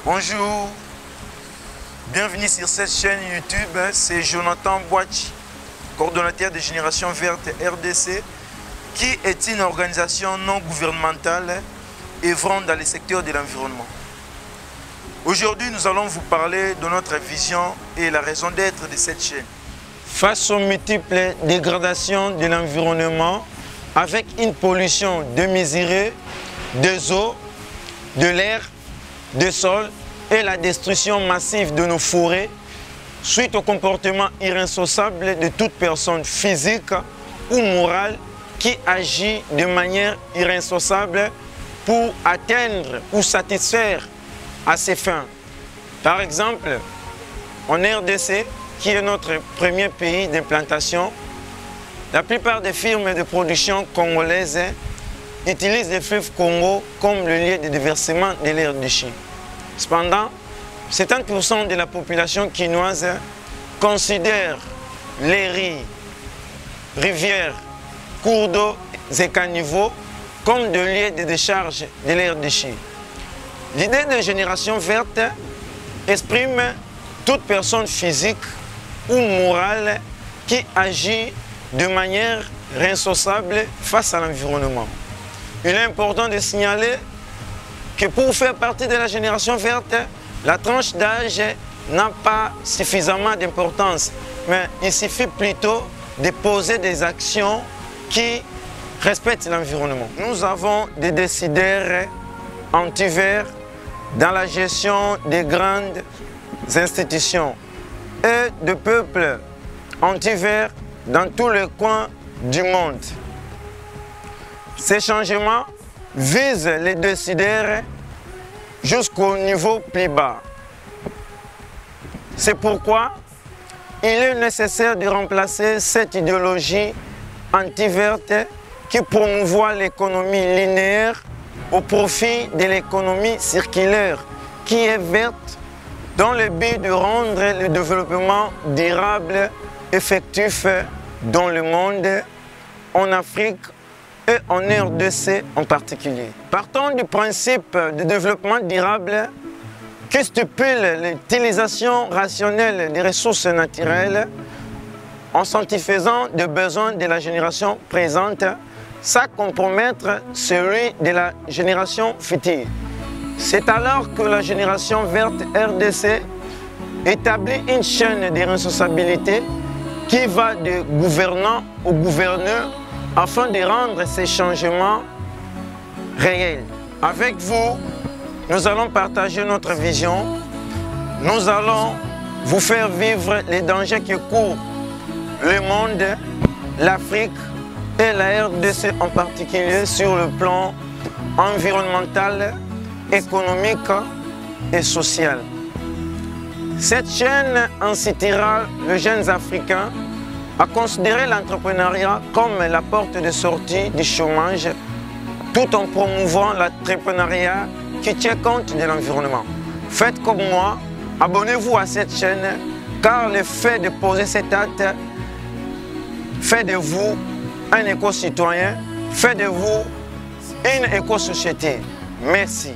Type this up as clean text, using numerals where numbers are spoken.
Bonjour, bienvenue sur cette chaîne YouTube, c'est Jonathan Boachi, coordonnateur de Génération Verte RDC, qui est une organisation non gouvernementale œuvrant dans le secteur de l'environnement. Aujourd'hui, nous allons vous parler de notre vision et la raison d'être de cette chaîne. Face aux multiples dégradations de l'environnement, avec une pollution démesurée des eaux, de l'air, des sols et la destruction massive de nos forêts, suite au comportement irresponsable de toute personne physique ou morale qui agit de manière irresponsable pour atteindre ou satisfaire à ses fins. Par exemple, en RDC, qui est notre premier pays d'implantation, la plupart des firmes de production congolaises utilisent le fleuve Congo comme le lieu de déversement de leurs déchets. Cependant, 70% de la population quinoise considère les rivières, cours d'eau et caniveaux comme des lieux de décharge de leurs déchets. L'idée de Génération Verte exprime toute personne physique ou morale qui agit de manière responsable face à l'environnement. Il est important de signaler que pour faire partie de la Génération Verte, la tranche d'âge n'a pas suffisamment d'importance, mais il suffit plutôt de poser des actions qui respectent l'environnement. Nous avons des décideurs anti-verts dans la gestion des grandes institutions et de peuples anti-verts dans tous les coins du monde. Ces changements visent les décideurs jusqu'au niveau plus bas. C'est pourquoi il est nécessaire de remplacer cette idéologie anti-verte qui promouvoit l'économie linéaire au profit de l'économie circulaire qui est verte dans le but de rendre le développement durable effectif dans le monde, en Afrique et en RDC en particulier. Partons du principe de développement durable qui stipule l'utilisation rationnelle des ressources naturelles en satisfaisant des besoins de la génération présente sans compromettre celui de la génération future. C'est alors que la Génération Verte RDC établit une chaîne de responsabilité qui va de gouvernant au gouverneur afin de rendre ces changements réels. Avec vous, nous allons partager notre vision. Nous allons vous faire vivre les dangers que courent le monde, l'Afrique et la RDC en particulier sur le plan environnemental, économique et social. Cette chaîne incitera les jeunes Africains à considérer l'entrepreneuriat comme la porte de sortie du chômage tout en promouvant l'entrepreneuriat qui tient compte de l'environnement. Faites comme moi, abonnez-vous à cette chaîne car le fait de poser cet acte fait de vous un éco-citoyen, fait de vous une éco-société. Merci.